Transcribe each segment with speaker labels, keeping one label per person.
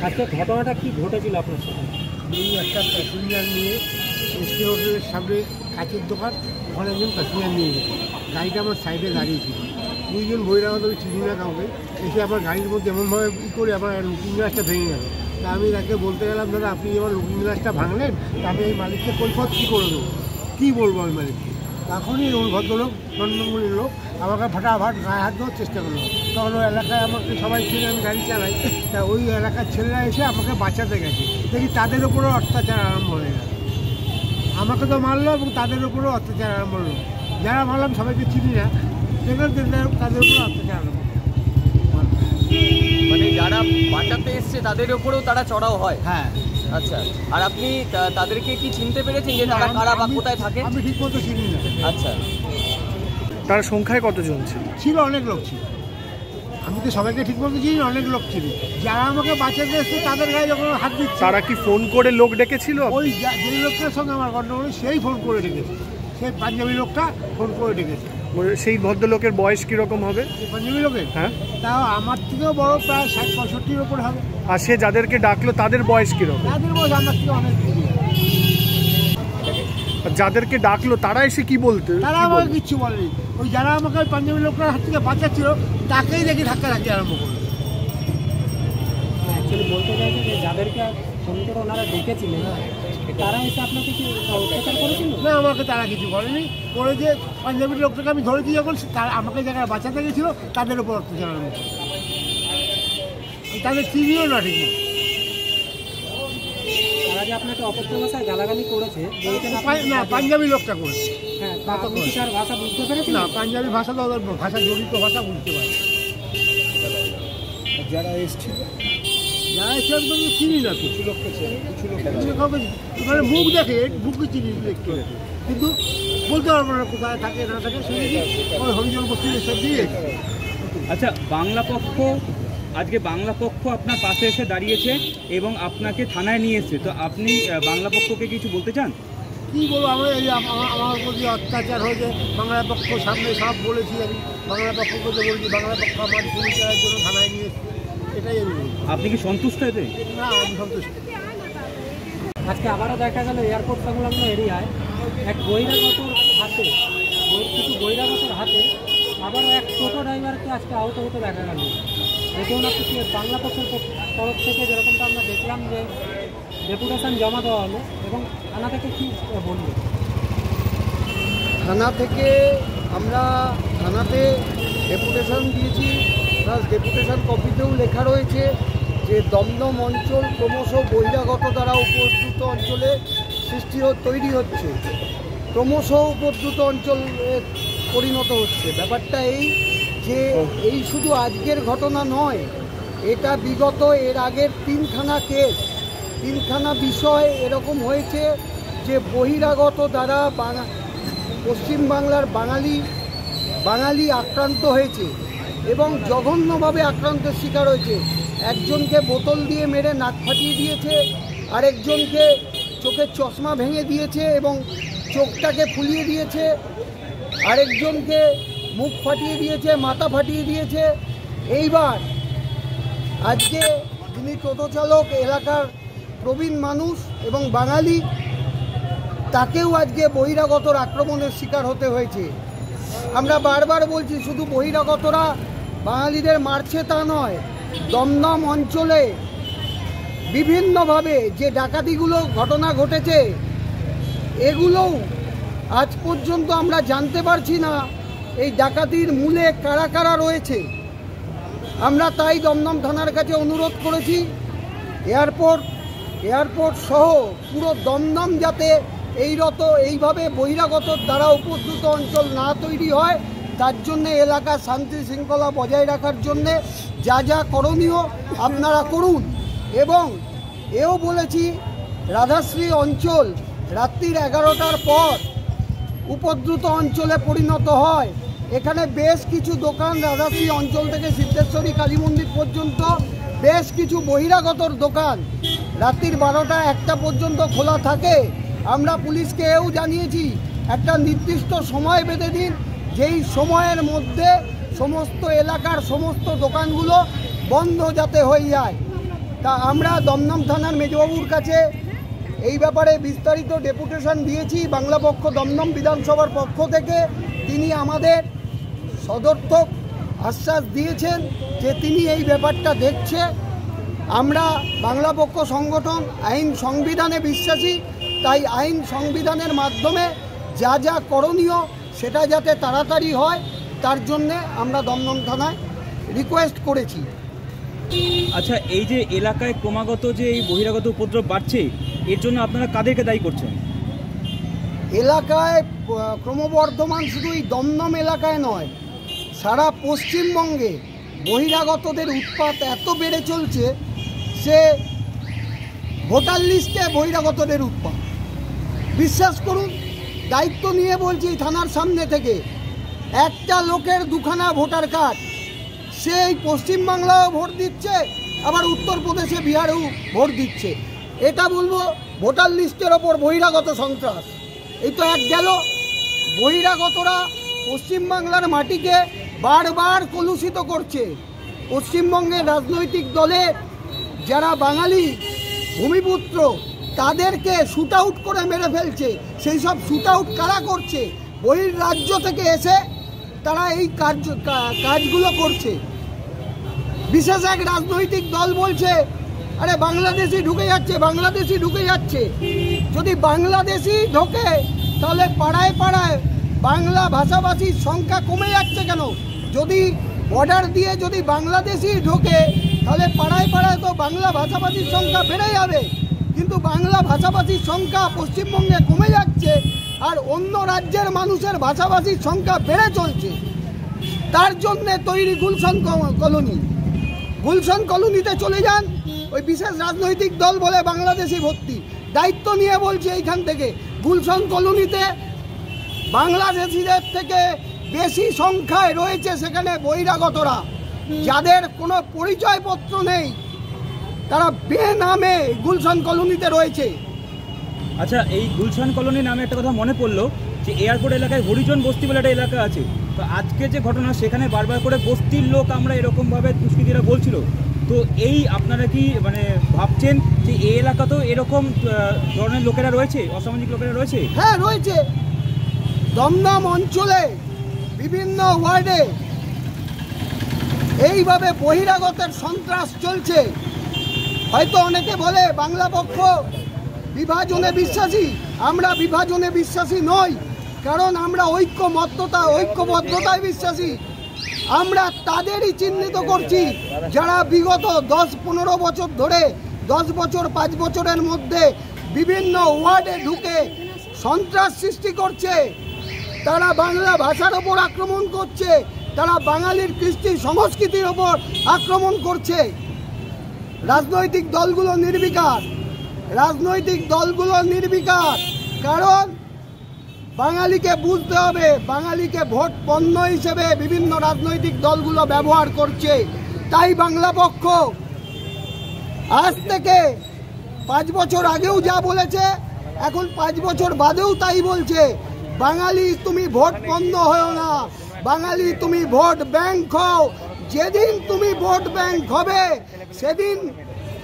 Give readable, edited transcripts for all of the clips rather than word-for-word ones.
Speaker 1: আজকে ঘটনাটা কি ঘটেছিল আপনার সাথে?
Speaker 2: একটা প্যাসেঞ্জার নিয়ে এসকে হোটেলের সামনে কাঁচের দোকান, ওখানে একজন প্যাসেঞ্জার নিয়ে গেছে। গাড়িটা আমার সাইডে দাঁড়িয়েছিল। দুইজন বহিরাগত চিনি না কাউকে এসে আমার গাড়ির মধ্যে এমনভাবে ই করে আমার লুকিং গ্লাসটা ভেঙে গেল। তা আমি তাকে বলতে গেলাম, দাদা আপনি আমার লুকিং গ্লাসটা ভাঙলেন, তা আমি এই মালিককে কৈফিয়ত কী করে দেবো, কী বলবো আমি মালিককে? তখনই ওই ভদ্রলোক নন্দনগুলির লোক আমাকে ফাটাফাট গায়ে হাত দেওয়ার চেষ্টা করলো। তখন ওই এলাকায় আমাকে সবাই ছেলে আমি গাড়ি চালাই, তা ওই এলাকার ছেলেরা এসে আমাকে বাঁচাতে গেছে। দেখি তাদের উপরেও অত্যাচার আরম্ভ হয়ে গেল। আমাকে তো মারলো এবং তাদের উপরেও অত্যাচার আরম্ভ হলো। যারা মারলাম সবাইকে চিনি না, সেখানে তাদের উপরে অত্যাচার আরম্ভ।
Speaker 3: মানে যারা বাঁচাতে এসছে তাদের উপরেও তারা চড়াও হয়?
Speaker 2: হ্যাঁ।
Speaker 3: আচ্ছা, আর আপনি তাদেরকে কি চিনতে পেরেছেন যে তারা কারা বা কোথায় থাকে?
Speaker 2: আমি ঠিক মতো চিনি না।
Speaker 3: আচ্ছা,
Speaker 1: তার সংখ্যায় কতজন ছিল?
Speaker 2: ছিল অনেক লোক ছিল। আমি তো সবাইকে ঠিক মতো চিনি, অনেক লোক ছিল। যারা আমাকে বাঁচাতে এসছে তাদের গায়ে যখন হাত দিচ্ছে।
Speaker 1: তারা কি ফোন করে লোক ডেকেছিল?
Speaker 2: ওই যে লোকটার সঙ্গে আমার গন্ডগোল, সেই ফোন করে ডেকেছে। সেই পাঞ্জাবি লোকটা ফোন করে ডেকেছে।
Speaker 1: সেই ভদ্রলোকের বয়স কিরকম হবে?
Speaker 2: পাঞ্জাবি লোকের?
Speaker 1: হ্যাঁ,
Speaker 2: তাও আমার থেকেও বড়, প্রায় 60-65-র ওপর হবে।
Speaker 1: আর সে যাদেরকে ডাকলো তাদের বয়স কিরকম?
Speaker 2: তাদের বয়স আমার থেকে অনেক বেশি।
Speaker 1: যাদেরকে ডাকলো তারা এসে কি বলতে?
Speaker 2: তারা আমাকে কিচ্ছু বলেনি। ওই যারা আমাকে ওই পাঞ্জাবি লোকটার হাত থেকে বাঁচাচ্ছিল তাকেই দেখি ধাক্কা ধাক্কি আরম্ভ করলো।
Speaker 1: অ্যাকচুয়ালি বলতে চাইছে যে যাদেরকে ফোন করে ওনারা ডেকেছিলেন তারা এসে আপনাকে কি অত্যাচার করেছিল?
Speaker 2: না, আমাকে তারা কিছু করেনি। করে যে পাঞ্জাবি লোকটাকে আমি ধরেছি যখন, তারা আমাকে যারা বাঁচাতে গেছিলো তাদের উপর অত্যাচার আরম্ভ করলো। তাদের চিনিও না ঠিক না।
Speaker 1: তারা যে আপনাকে অপত্য ভাষায় গালাগালি করেছে
Speaker 2: না, পাঞ্জাবি লোকটা করেছে।
Speaker 1: হ্যাঁ, আপনি কি তার ভাষা বুঝতে পেরেছেন?
Speaker 2: না, পাঞ্জাবি ভাষা তো ওদের ভাষা, জড়িত ভাষা বুঝতে পারে।
Speaker 1: যারা এসেছিল
Speaker 2: একদম চিনি না, কিছু লোককে মানে মুখ দেখে বুকে চিনি একটু, কিন্তু বলতে পারবো না কোথায় থাকে না থাকে। শুনেছি ওই হরিজন বস্তির এসব দিয়ে।
Speaker 4: আচ্ছা, বাংলা পক্ষ আজকে বাংলা পক্ষ আপনার পাশে এসে দাঁড়িয়েছে এবং আপনাকে থানায় নিয়ে এসছে, তো আপনি বাংলা পক্ষকে কিছু বলতে চান?
Speaker 2: কী বলবো, আমার এই আমার উপর যে অত্যাচার হয়েছে, বাংলা পক্ষ সামনে সব বলেছি আমি। বাংলা পক্ষকে তো বলছি, বাংলা পক্ষ আমার পরিচয়ের জন্য থানায় নিয়ে এসছে, এটাই আমি বলছি।
Speaker 4: আপনি কি সন্তুষ্ট এতে?
Speaker 2: না, আমি সন্তুষ্ট।
Speaker 1: আজকে আবারও দেখা গেল এয়ারপোর্ট সংলগ্ন এরিয়ায় এক বহিরাগতর হাতে, কিছু বহিরাগতর হাতে আবারও এক টোটো ড্রাইভারকে আজকে আহত হতে দেখা গেল। দেখুন আপনি বাংলা পক্ষের তরফ থেকে যেরকমটা আমরা দেখলাম যে ডেপুটেশন জমা দেওয়া হলো, এবং থানা থেকে কী বললো?
Speaker 5: থানা থেকে আমরা থানাতে ডেপুটেশন দিয়েছি, প্লাস ডেপুটেশন কপিতেও লেখা রয়েছে যে দমদম অঞ্চল ক্রমশ বহিরাগত দ্বারা উপদ্রুত অঞ্চলে তৈরি হচ্ছে, ক্রমশ উপদ্রুত অঞ্চল পরিণত হচ্ছে। ব্যাপারটা এই যে এই শুধু আজকের ঘটনা নয়, এটা বিগত এর আগের তিনখানা বিষয় এরকম হয়েছে যে বহিরাগত দ্বারা পশ্চিমবাংলার বাঙালি আক্রান্ত হয়েছে এবং জঘন্যভাবে আক্রান্তের শিকার হয়েছে। একজনকে বোতল দিয়ে মেরে নাক ফাটিয়ে দিয়েছে, আরেকজনকে চোখের চশমা ভেঙে দিয়েছে এবং চোখটাকে ফুলিয়ে দিয়েছে, আরেকজনকে মুখ ফাটিয়ে দিয়েছে, মাথা ফাটিয়ে দিয়েছে। এইবার আজকে যিনি টোটো চালক, এলাকার প্রবীণ মানুষ এবং বাঙালি, তাকেও আজকে বহিরাগতর আক্রমণের শিকার হতে হয়েছে। আমরা বারবার বলছি, শুধু বহিরাগতরা বাঙালিদের মারছে তা নয়, দমদম অঞ্চলে বিভিন্নভাবে যে ডাকাতিগুলো ঘটনা ঘটেছে, এগুলোও আজ পর্যন্ত আমরা জানতে পারছি না এই ডাকাতির মূলে কারা কারা রয়েছে। আমরা তাই দমদম থানার কাছে অনুরোধ করেছি এয়ারপোর্ট সহ পুরো দমদম যাতে এইভাবে বহিরাগত দ্বারা উপদ্রুত অঞ্চল না তৈরি হয়, তার জন্যে এলাকার শান্তি শৃঙ্খলা বজায় রাখার জন্যে যা যা করণীয় আপনারা করুন। এবং এও বলেছি, রাধাশ্রী অঞ্চল রাত্রির 11টার পর উপদ্রুত অঞ্চলে পরিণত হয়। এখানে বেশ কিছু দোকান, রাধাশ্রী অঞ্চল থেকে সিদ্ধেশ্বরী কালী মন্দির পর্যন্ত বেশ কিছু বহিরাগতর দোকান রাত্রির 12টা-1টা পর্যন্ত খোলা থাকে। আমরা পুলিশকে এও জানিয়েছি, একটা নির্দিষ্ট সময় বেঁধে দিন, যেই সময়ের মধ্যে সমস্ত এলাকার সমস্ত দোকানগুলো বন্ধ যাতে হয়ে যায়। তা আমরা দমদম থানার মেজবাবুর কাছে এই ব্যাপারে বিস্তারিত ডেপুটেশন দিয়েছি বাংলা পক্ষ দমদম বিধানসভার পক্ষ থেকে। তিনি আমাদের সদর্থক আশ্বাস দিয়েছেন যে তিনি এই ব্যাপারটা দেখছে। আমরা বাংলা পক্ষ সংগঠন আইন সংবিধানে বিশ্বাসী, তাই আইন সংবিধানের মাধ্যমে যা যা করণীয় সেটা যাতে তাড়াতাড়ি হয় তার জন্যে আমরা দমদম থানায় রিকোয়েস্ট করেছি।
Speaker 4: আচ্ছা, এই যে এলাকায় ক্রমাগত যে এই বহিরাগত উপদ্রব বাড়ছে, এর জন্য আপনারা কাদেরকে দায়ী করছেন?
Speaker 5: এলাকায় ক্রমবর্ধমান শুধু এই দমদম এলাকায় নয়, সারা পশ্চিমবঙ্গে বহিরাগতদের উৎপাত এত বেড়ে চলছে, সে ভোটার লিস্টে বহিরাগতদের উৎপাত। বিশ্বাস করুন, দায়িত্ব নিয়ে বলছি থানার সামনে থেকে, একটা লোকের দুখানা ভোটার কার্ড, সেই পশ্চিমবাংলাও ভোট দিচ্ছে, আবার উত্তরপ্রদেশে বিহারেও ভোট দিচ্ছে। এটা বলবো ভোটার লিস্টের ওপর বহিরাগত সন্ত্রাস। এই তো এক গেল, বহিরাগতরা পশ্চিমবাংলার মাটিকে বারবার কলুষিত করছে। পশ্চিমবঙ্গের রাজনৈতিক দলের যারা বাঙালি ভূমিপুত্র তাদেরকে শুট আউট করে মেরে ফেলছে। সেই সব শুট আউট কারা করছে? বহির রাজ্য থেকে এসে তারা এই কাজগুলো করছে। বিশেষ এক রাজনৈতিক দল বলছে আরে বাংলাদেশি ঢুকে যাচ্ছে, বাংলাদেশি ঢুকে যাচ্ছে। যদি বাংলাদেশি ঢোকে তাহলে পাড়ায় পাড়ায় বাংলা ভাষাভাষীর সংখ্যা কমে যাচ্ছে কেন? যদি বর্ডার দিয়ে যদি বাংলাদেশি ঢোকে তাহলে পাড়ায় পাড়ায় তো বাংলা ভাষাভাষীর সংখ্যা বেড়ে যাবে। কিন্তু বাংলা ভাষাভাষীর সংখ্যা পশ্চিমবঙ্গে কমে যাচ্ছে, আর অন্য রাজ্যের মানুষের ভাষাভাষীর সংখ্যা বেড়ে চলছে। তার জন্যে তৈরি গুলশান কলোনি। গুলশান কলোনিতে চলে যান, ওই বিশেষ রাজনৈতিক দল বলে বাংলাদেশি ভর্তি। দায়িত্ব নিয়ে বলছে এইখান থেকে গুলশান কলোনিতে বাংলাদেশিদের থেকে বেশি সংখ্যায় রয়েছে সেখানে বহিরাগতরা, যাদের কোনো পরিচয়পত্র নেই, তারা বেনামে গুলশান কলোনিতে রয়েছে।
Speaker 4: আচ্ছা, এই গুলশান কলোনি নামে একটা কথা মনে পড়লো যে এয়ারপোর্ট এলাকায় হরিজন বস্তি বলে একটা এলাকা আছে। তো আজকে যে ঘটনা, সেখানে বারবার করে বস্তির লোক আমরা এরকমভাবে দুষ্কৃতীরা বলছিল। তো এই আপনারা কি মানে ভাবছেন যে এই এলাকাতেও এরকম ধরনের লোকেরা রয়েছে, অসামাজিক লোকেরা রয়েছে?
Speaker 5: হ্যাঁ, রয়েছে। দমদম অঞ্চলে বিভিন্ন ওয়ার্ডে এইভাবে বহিরাগতের সন্ত্রাস চলছে। হয়তো অনেকে বলে বাংলা পক্ষ বিভাজনে বিশ্বাসী। আমরা বিভাজনে বিশ্বাসী নই, কারণ আমরা ঐক্যবদ্ধতায় বিশ্বাসী। আমরা তাদেরই চিহ্নিত করছি যারা বিগত 10-15 বছর ধরে, 10 বছর 5 বছরের মধ্যে বিভিন্ন ওয়ার্ডে ঢুকে সন্ত্রাস সৃষ্টি করছে। তারা বাংলা ভাষার ওপর আক্রমণ করছে, তারা বাঙালির কৃষ্টি সংস্কৃতির ওপর আক্রমণ করছে। রাজনৈতিক দলগুলো নির্বিকার, কারণ বাঙালিকে বুঝতে হবে, বাঙালিকে ভোট পণ্য হিসেবে বিভিন্ন রাজনৈতিক দলগুলো ব্যবহার করছে। তাই বাংলা পক্ষ আজ থেকে 5 বছর আগেও যা বলেছে, এখন 5 বছর বাদেও তাই বলছে। বাঙালি তুমি ভোট পণ্য হও না, বাঙালি তুমি ভোট ব্যাংক হও। যেদিন তুমি ভোট ব্যাংক হবে সেদিন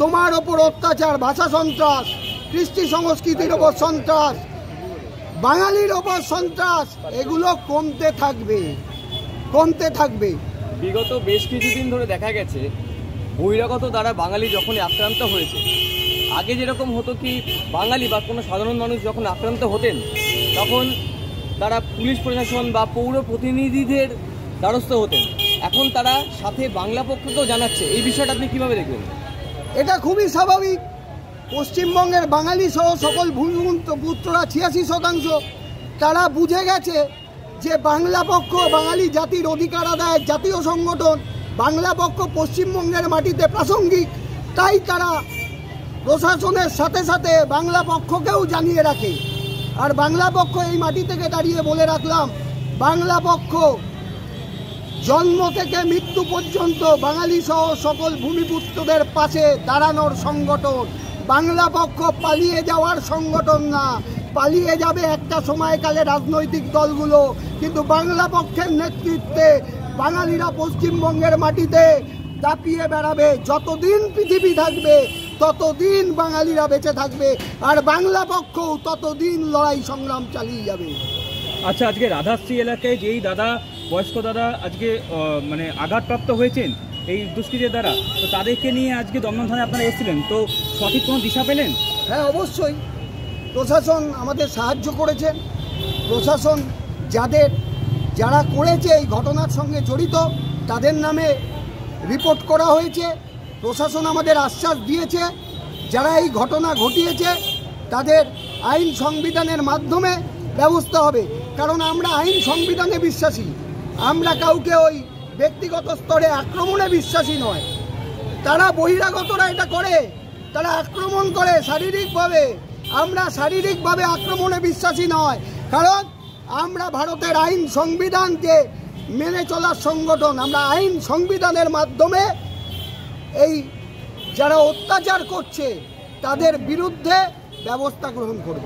Speaker 5: তোমার ওপর অত্যাচার, ভাষা সন্ত্রাস, কৃষ্টি সংস্কৃতির ওপর সন্ত্রাস, বাঙালির ওপর সন্ত্রাস, এগুলো কমতে থাকবে।
Speaker 3: বিগত বেশ কিছুদিন ধরে দেখা গেছে বহিরাগত দ্বারা বাঙালি যখনই আক্রান্ত হয়েছে, আগে যেরকম হতো কি বাঙালি বা কোনো সাধারণ মানুষ যখন আক্রান্ত হতেন তখন তারা পুলিশ প্রশাসন বা পৌর প্রতিনিধিদের দ্বারস্থ হতেন, এখন তারা সাথে বাংলা পক্ষকেও জানাচ্ছে। এই বিষয়টা আপনি কীভাবে দেখবেন?
Speaker 5: এটা খুবই স্বাভাবিক। পশ্চিমবঙ্গের বাঙালি সহ সকল ভূমিপুত্ররা 86% তারা বুঝে গেছে যে বাংলা পক্ষ বাঙালি জাতির অধিকার আদায়ের জাতীয় সংগঠন। বাংলা পক্ষ পশ্চিমবঙ্গের মাটিতে প্রাসঙ্গিক, তাই তারা প্রশাসনের সাথে সাথে বাংলা পক্ষকেও জানিয়ে রাখে। আর বাংলা পক্ষ এই মাটি থেকে দাঁড়িয়ে বলে রাখলাম, বাংলা পক্ষ জন্ম থেকে মৃত্যু পর্যন্ত বাঙালি সহ সকল ভূমিপুত্রদের পাশে দাঁড়ানোর সংগঠন। বাংলা পক্ষ পালিয়ে যাওয়ার সংগঠন না। পালিয়ে যাবে একটা সময়কালে রাজনৈতিক দলগুলো, কিন্তু বাংলা পক্ষের নেতৃত্বে বাঙালিরা পশ্চিমবঙ্গের মাটিতে দাপিয়ে বেড়াবে। যতদিন পৃথিবী থাকবে ততদিন বাঙালিরা বেঁচে থাকবে, আর বাংলা পক্ষও ততদিন লড়াই সংগ্রাম চালিয়ে যাবে।
Speaker 4: আচ্ছা, আজকে রাধাশ্রী এলাকায় যেই দাদা, বয়স্ক দাদা আজকে মানে আঘাতপ্রাপ্ত হয়েছেন এই দুষ্কৃতীদের দ্বারা, তো তাদেরকে নিয়ে আজকে দমদম থানায় আপনারা এসেছিলেন, তো সঠিক কোনো দিশা পেলেন?
Speaker 5: হ্যাঁ, অবশ্যই প্রশাসন আমাদের সাহায্য করেছেন। প্রশাসন যারা করেছে এই ঘটনার সঙ্গে জড়িত তাদের নামে রিপোর্ট করা হয়েছে। প্রশাসন আমাদের আশ্বাস দিয়েছে যারা এই ঘটনা ঘটিয়েছে তাদের আইন সংবিধানের মাধ্যমে ব্যবস্থা হবে, কারণ আমরা আইন সংবিধানে বিশ্বাসী। আমরা কাউকে ওই ব্যক্তিগত স্তরে আক্রমণে বিশ্বাসী নয়। তারা বহিরাগতরা এটা করে, তারা আক্রমণ করে শারীরিকভাবে। আমরা শারীরিকভাবে আক্রমণে বিশ্বাসী নয়, কারণ আমরা ভারতের আইন সংবিধানকে মেনে চলার সংগঠন। আমরা আইন সংবিধানের মাধ্যমে এই যারা অত্যাচার করছে তাদের বিরুদ্ধে ব্যবস্থা গ্রহণ করব।